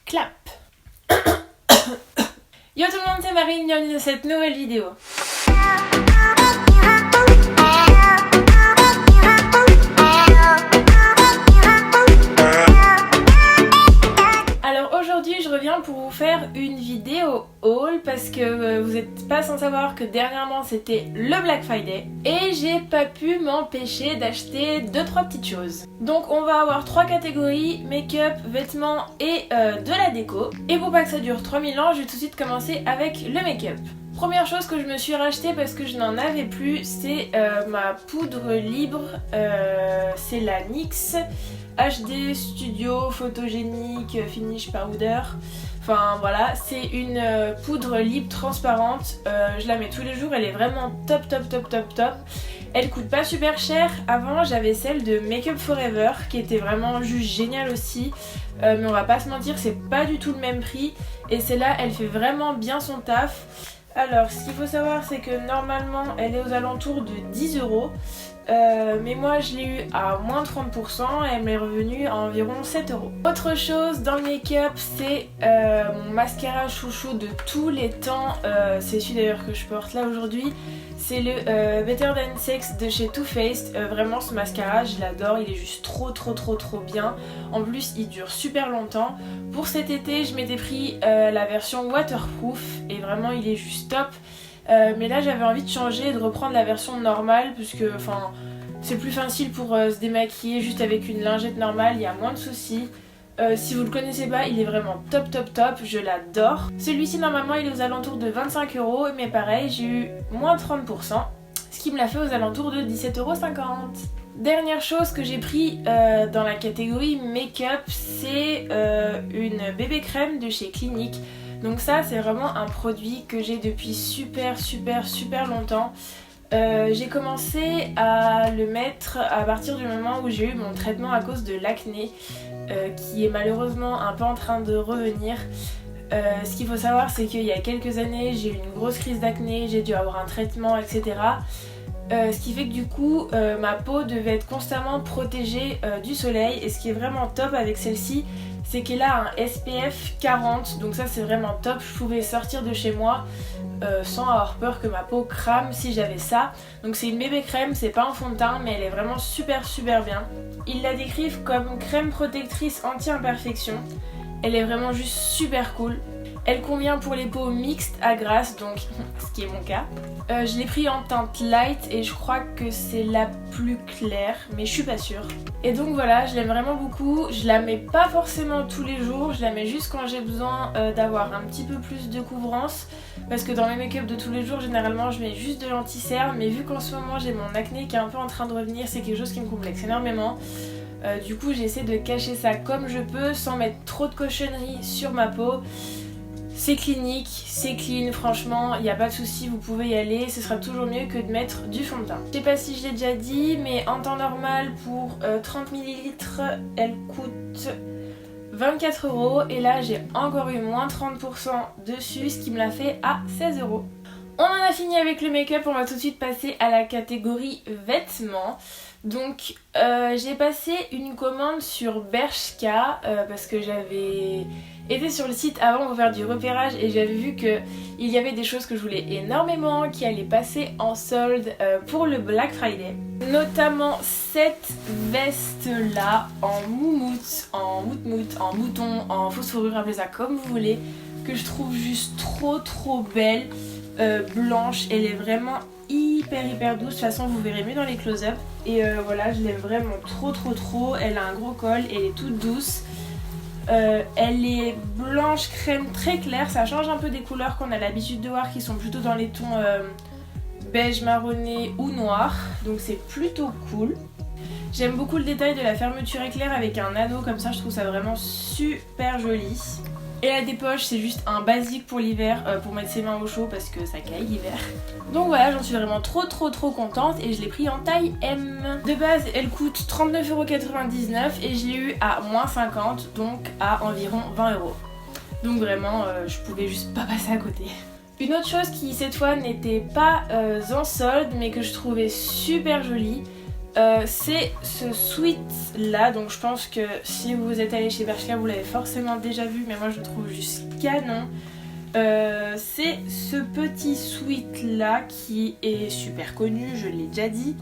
Clap. Yo tout le monde, c'est Marine, bienvenue dans cette nouvelle vidéo. Alors aujourd'hui je reviens pour vous faire une vidéo haul parce que vous n'êtes pas sans savoir que dernièrement c'était le Black Friday et j'ai pas pu m'empêcher d'acheter 2-3 petites choses. Donc on va avoir 3 catégories, make-up, vêtements et de la déco. Et pour pas que ça dure 3000 ans, je vais tout de suite commencer avec le make-up. Première chose que je me suis racheté parce que je n'en avais plus, c'est ma poudre libre, c'est la NYX HD Studio Photogénique Finish Powder. Enfin voilà, c'est une poudre libre transparente, je la mets tous les jours, elle est vraiment top. Elle coûte pas super cher. Avant j'avais celle de Make Up Forever qui était vraiment juste géniale aussi, mais on va pas se mentir, c'est pas du tout le même prix et celle-là elle fait vraiment bien son taf. Alors ce qu'il faut savoir c'est que normalement elle est aux alentours de 10 €. Mais moi je l'ai eu à moins 30% et elle m'est revenue à environ 7 €. Autre chose dans le make-up, c'est mon mascara chouchou de tous les temps, c'est celui d'ailleurs que je porte là aujourd'hui, c'est le Better Than Sex de chez Too Faced. Vraiment ce mascara je l'adore, il est juste trop bien, en plus il dure super longtemps. Pour cet été je m'étais pris la version waterproof et vraiment il est juste top. Mais là j'avais envie de changer et de reprendre la version normale puisque c'est plus facile pour se démaquiller juste avec une lingette normale, il y a moins de soucis. Si vous le connaissez pas, il est vraiment top, je l'adore. Celui-ci normalement il est aux alentours de 25 €, mais pareil j'ai eu moins 30%, ce qui me l'a fait aux alentours de 17,50 €. Dernière chose que j'ai pris dans la catégorie make-up, c'est une bébé crème de chez Clinique. Donc ça c'est vraiment un produit que j'ai depuis super longtemps. J'ai commencé à le mettre à partir du moment où j'ai eu mon traitement à cause de l'acné qui est malheureusement un peu en train de revenir. Ce qu'il faut savoir c'est qu'il y a quelques années j'ai eu une grosse crise d'acné, j'ai dû avoir un traitement etc. Ce qui fait que du coup ma peau devait être constamment protégée du soleil, et ce qui est vraiment top avec celle-ci c'est qu'elle a un SPF 40, donc ça c'est vraiment top. Je pouvais sortir de chez moi sans avoir peur que ma peau crame si j'avais ça. Donc c'est une bébé crème, c'est pas un fond de teint mais elle est vraiment super bien. Ils la décrivent comme crème protectrice anti-imperfection. Elle est vraiment juste super cool. Elle convient pour les peaux mixtes à grasses, donc ce qui est mon cas. Je l'ai pris en teinte light et je crois que c'est la plus claire, mais je suis pas sûre. Et donc voilà, je l'aime vraiment beaucoup. Je la mets pas forcément tous les jours, je la mets juste quand j'ai besoin d'avoir un petit peu plus de couvrance. Parce que dans mes make-up de tous les jours, généralement je mets juste de l'anti-cerne, mais vu qu'en ce moment j'ai mon acné qui est un peu en train de revenir, c'est quelque chose qui me complexe énormément. Du coup j'essaie de cacher ça comme je peux sans mettre trop de cochonneries sur ma peau. C'est Clinique, c'est clean, franchement, il n'y a pas de souci, vous pouvez y aller, ce sera toujours mieux que de mettre du fond de teint. Je sais pas si je l'ai déjà dit, mais en temps normal, pour 30 ml, elle coûte 24 € et là j'ai encore eu moins 30% dessus, ce qui me l'a fait à 16 €. On en a fini avec le make-up, on va tout de suite passer à la catégorie vêtements. Donc j'ai passé une commande sur Bershka parce que j'avais été sur le site avant pour faire du repérage et j'avais vu qu'il y avait des choses que je voulais énormément qui allaient passer en solde pour le Black Friday. Notamment cette veste là en moumoute, en moutmout, en mouton, en fausse fourrure, appelez ça comme vous voulez, que je trouve juste trop belle, blanche. Elle est vraiment hyper douce, de toute façon vous verrez mieux dans les close-up. Et voilà, je l'aime vraiment trop. Elle a un gros col, elle est toute douce. Elle est blanche crème très claire, ça change un peu des couleurs qu'on a l'habitude de voir qui sont plutôt dans les tons beige marronné ou noir, donc c'est plutôt cool. J'aime beaucoup le détail de la fermeture éclair avec un anneau comme ça, je trouve ça vraiment super joli. Et la dépoche c'est juste un basique pour l'hiver, pour mettre ses mains au chaud parce que ça caille l'hiver. Donc voilà, j'en suis vraiment trop contente et je l'ai pris en taille M. De base elle coûte 39,99 € et je l'ai eu à moins 50, donc à environ 20 €. Donc vraiment je pouvais juste pas passer à côté. Une autre chose qui cette fois n'était pas en solde mais que je trouvais super jolie, c'est ce sweat là, donc je pense que si vous êtes allé chez Bershka vous l'avez forcément déjà vu, mais moi je le trouve juste canon. C'est ce petit sweat là qui est super connu, je l'ai déjà dit.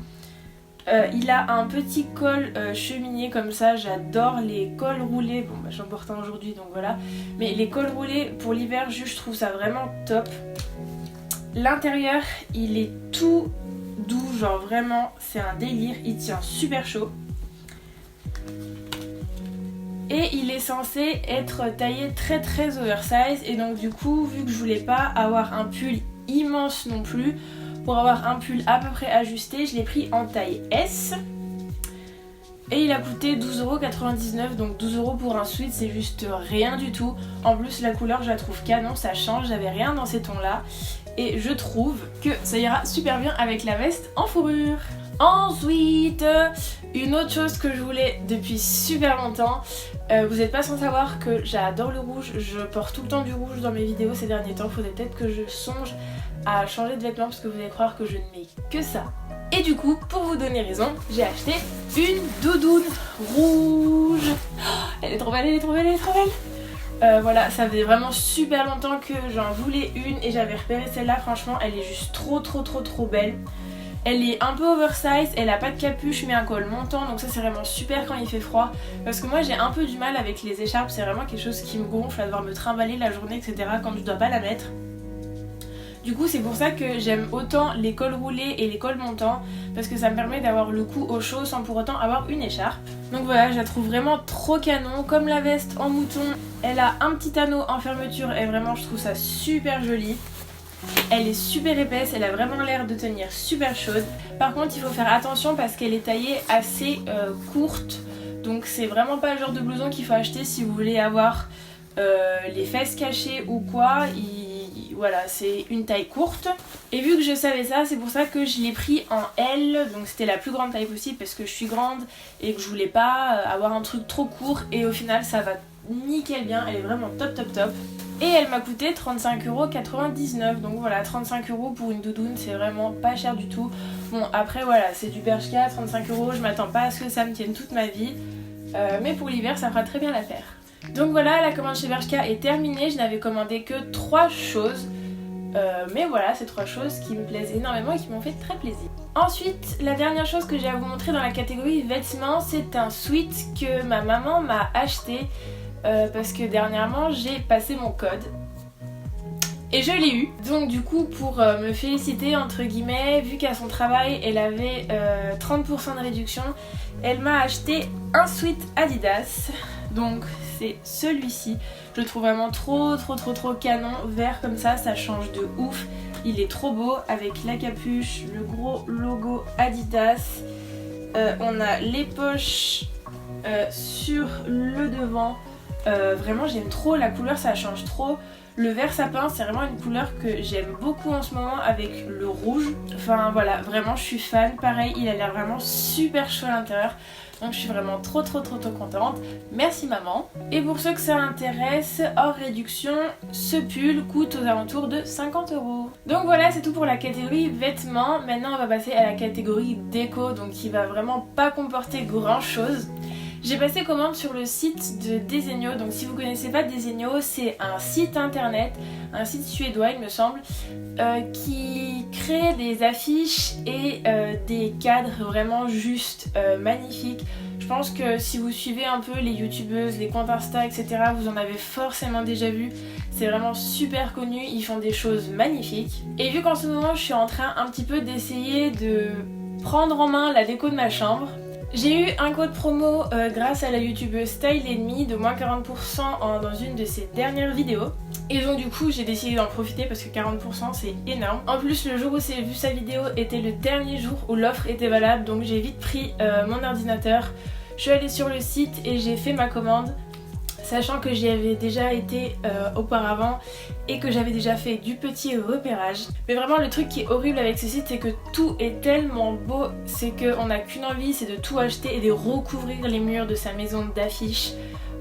Il a un petit col cheminier comme ça, j'adore les cols roulés, bon bah j'en porte un aujourd'hui donc voilà, mais les cols roulés pour l'hiver je trouve ça vraiment top. L'intérieur il est tout doux, genre vraiment c'est un délire, il tient super chaud. Et il est censé être taillé très très oversize, et donc du coup vu que je voulais pas avoir un pull immense non plus, pour avoir un pull à peu près ajusté, je l'ai pris en taille S. Et il a coûté 12,99€, donc 12€ pour un sweat c'est juste rien du tout. En plus la couleur je la trouve canon, ça change, j'avais rien dans ces tons là. Et je trouve que ça ira super bien avec la veste en fourrure. Ensuite, une autre chose que je voulais depuis super longtemps, vous n'êtes pas sans savoir que j'adore le rouge, je porte tout le temps du rouge dans mes vidéos ces derniers temps, faudrait peut-être que je songe à changer de vêtements parce que vous allez croire que je ne mets que ça. Et du coup, pour vous donner raison, j'ai acheté une doudoune rouge. Oh, elle est trop belle, elle est trop belle, elle est trop belle. Voilà, ça faisait vraiment super longtemps que j'en voulais une et j'avais repéré celle-là, franchement elle est juste trop belle. Elle est un peu oversize, elle a pas de capuche mais un col montant, donc ça c'est vraiment super quand il fait froid. Parce que moi j'ai un peu du mal avec les écharpes, c'est vraiment quelque chose qui me gonfle à devoir me trimballer la journée etc. quand je dois pas la mettre. Du coup c'est pour ça que j'aime autant les cols roulés et les cols montants, parce que ça me permet d'avoir le cou au chaud sans pour autant avoir une écharpe. Donc voilà, je la trouve vraiment trop canon, comme la veste en mouton, elle a un petit anneau en fermeture et vraiment je trouve ça super joli. Elle est super épaisse, elle a vraiment l'air de tenir super chaude. Par contre il faut faire attention parce qu'elle est taillée assez courte, donc c'est vraiment pas le genre de blouson qu'il faut acheter si vous voulez avoir les fesses cachées ou quoi. Voilà, c'est une taille courte. Et vu que je savais ça, c'est pour ça que je l'ai pris en L. Donc c'était la plus grande taille possible parce que je suis grande et que je voulais pas avoir un truc trop court. Et au final ça va nickel bien, elle est vraiment top. Et elle m'a coûté 35,99€. Donc voilà, 35€ pour une doudoune, c'est vraiment pas cher du tout. Bon après voilà, c'est du Bershka, 35€, je m'attends pas à ce que ça me tienne toute ma vie. Mais pour l'hiver ça fera très bien l'affaire. Donc voilà, la commande chez Bershka est terminée, je n'avais commandé que 3 choses. Mais voilà, c'est 3 choses qui me plaisent énormément et qui m'ont fait très plaisir. Ensuite, la dernière chose que j'ai à vous montrer dans la catégorie vêtements, c'est un sweat que ma maman m'a acheté parce que dernièrement j'ai passé mon code. Et je l'ai eu. Donc du coup pour me féliciter entre guillemets, vu qu'à son travail elle avait 30% de réduction, elle m'a acheté un sweat Adidas. Donc c'est celui-ci. Je le trouve vraiment trop canon. Vert comme ça change de ouf. Il est trop beau avec la capuche, le gros logo Adidas. On a les poches sur le devant. Vraiment j'aime trop la couleur, ça change trop. Le vert sapin c'est vraiment une couleur que j'aime beaucoup en ce moment avec le rouge. Enfin voilà, vraiment je suis fan. Pareil, il a l'air vraiment super chaud à l'intérieur. Donc je suis vraiment trop contente. Merci maman. Et pour ceux que ça intéresse, hors réduction, ce pull coûte aux alentours de 50€. Donc voilà, c'est tout pour la catégorie vêtements. Maintenant on va passer à la catégorie déco, donc qui va vraiment pas comporter grand chose. J'ai passé commande sur le site de Desenio. Donc si vous connaissez pas Desenio, c'est un site internet, un site suédois il me semble, qui crée des affiches et des cadres vraiment juste magnifiques. Je pense que si vous suivez un peu les youtubeuses, les comptes Insta, etc., vous en avez forcément déjà vu. C'est vraiment super connu, ils font des choses magnifiques. Et vu qu'en ce moment je suis en train un petit peu d'essayer de prendre en main la déco de ma chambre, j'ai eu un code promo grâce à la youtubeuse Style Enemy de moins 40% dans une de ses dernières vidéos. Et donc du coup j'ai décidé d'en profiter parce que 40% c'est énorme. En plus le jour où j'ai vu sa vidéo était le dernier jour où l'offre était valable, donc j'ai vite pris mon ordinateur. Je suis allée sur le site et j'ai fait ma commande, sachant que j'y avais déjà été auparavant et que j'avais déjà fait du petit repérage. Mais vraiment le truc qui est horrible avec ce site, c'est que tout est tellement beau, c'est qu'on n'a qu'une envie, c'est de tout acheter et de recouvrir les murs de sa maison d'affiches.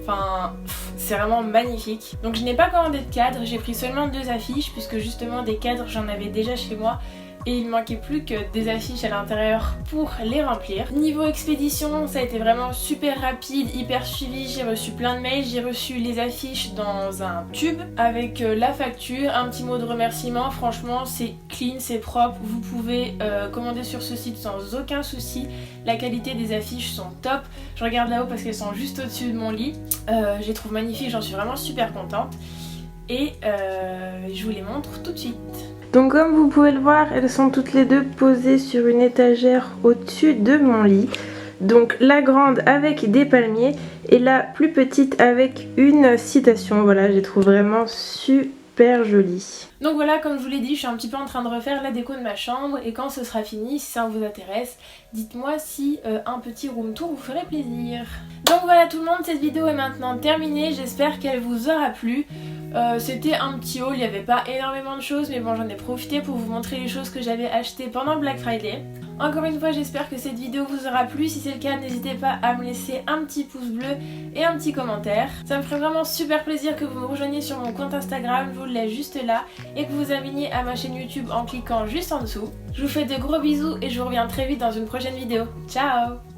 Enfin, c'est vraiment magnifique. Donc je n'ai pas commandé de cadre, j'ai pris seulement 2 affiches puisque justement des cadres j'en avais déjà chez moi. et il ne manquait plus que des affiches à l'intérieur pour les remplir. Niveau expédition, ça a été vraiment super rapide, hyper suivi, j'ai reçu plein de mails, j'ai reçu les affiches dans un tube avec la facture, un petit mot de remerciement. Franchement c'est clean, c'est propre, vous pouvez commander sur ce site sans aucun souci, la qualité des affiches sont top. Je regarde là-haut parce qu'elles sont juste au-dessus de mon lit, je les trouve magnifiques, j'en suis vraiment super contente et je vous les montre tout de suite. Donc comme vous pouvez le voir, elles sont toutes les deux posées sur une étagère au-dessus de mon lit. Donc la grande avec des palmiers et la plus petite avec une citation. Voilà, je les trouve vraiment super jolies. Donc voilà, comme je vous l'ai dit, je suis un petit peu en train de refaire la déco de ma chambre et quand ce sera fini, si ça vous intéresse, dites-moi si un petit room tour vous ferait plaisir. Donc voilà tout le monde, cette vidéo est maintenant terminée, j'espère qu'elle vous aura plu. C'était un petit haul, il n'y avait pas énormément de choses, mais bon, j'en ai profité pour vous montrer les choses que j'avais achetées pendant Black Friday. Encore une fois, j'espère que cette vidéo vous aura plu. Si c'est le cas, n'hésitez pas à me laisser un petit pouce bleu et un petit commentaire. Ça me ferait vraiment super plaisir que vous me rejoigniez sur mon compte Instagram, je vous le laisse juste là, et que vous vous abonniez à ma chaîne YouTube en cliquant juste en dessous. Je vous fais de gros bisous et je vous reviens très vite dans une prochaine vidéo. Ciao!